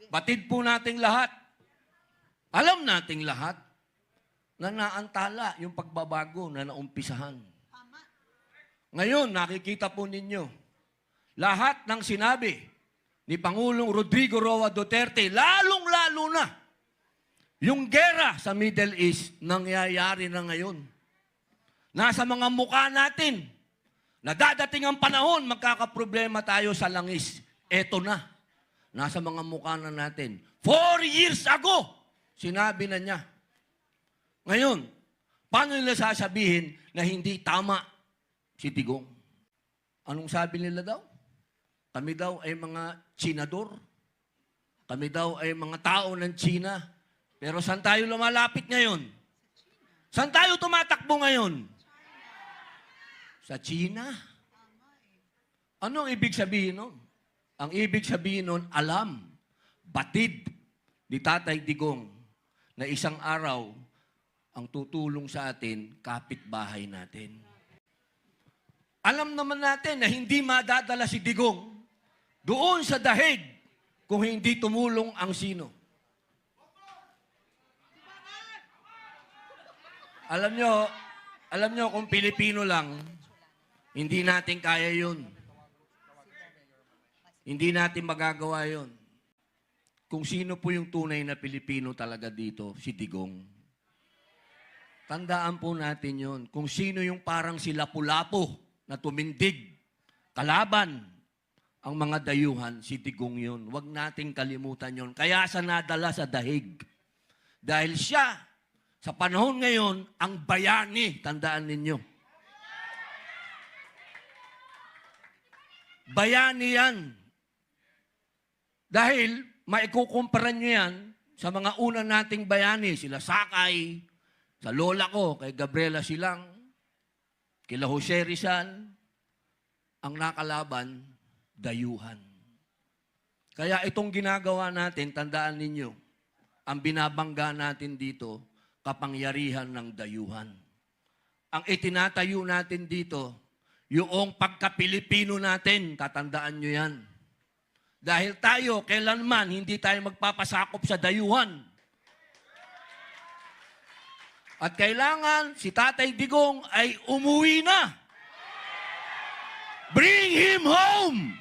Batid po nating lahat. Alam nating lahat na naantala yung pagbabago na naumpisahan. Ngayon, nakikita po ninyo, lahat ng sinabi ni Pangulong Rodrigo Roa Duterte, lalong-lalo na, yung gera sa Middle East, nangyayari na ngayon. Nasa mga mukha natin, na dadating ang panahon, magkakaproblema tayo sa langis. Eto na. Nasa mga mukha na natin. 4 years ago, sinabi na niya. Ngayon, paano nila sasabihin na hindi tama si Digong? Anong sabi nila daw? Kami daw ay mga Chinador. Kami daw ay mga tao ng China. Pero saan tayo lumalapit ngayon? Saan tayo tumatakbo ngayon? Sa China. Ano ang ibig sabihin nun? Ang ibig sabihin nun, alam, batid ni Tatay Digong na isang araw ang tutulong sa atin, kapitbahay natin. Alam naman natin na hindi madadala si Digong doon sa dahig kung hindi tumulong ang sino. Alam nyo kung Pilipino lang, hindi natin kaya yun. Hindi natin magagawa yun. Kung sino po yung tunay na Pilipino talaga dito, si Digong. Tandaan po natin yun. Kung sino yung parang si Lapu-Lapu na tumindig, kalaban ang mga dayuhan, si Digong yun. Huwag nating kalimutan yun. Kaya sa nadala sa dahig. Dahil siya, sa panahon ngayon, ang bayani, tandaan ninyo. Bayani yan. Dahil maikukumpara nyo yan sa mga una nating bayani, sila Sakay, sa lola ko, kay Gabriela Silang, kila Jose Rizal, ang nakalaban, dayuhan. Kaya itong ginagawa natin, tandaan ninyo, ang binabangga natin dito, kapangyarihan ng dayuhan. Ang itinatayo natin dito, yung pagka-Pilipino natin, tatandaan nyo yan. Dahil tayo, kailanman, hindi tayo magpapasakop sa dayuhan. At kailangan si Tatay Digong ay umuwi na. Bring him home!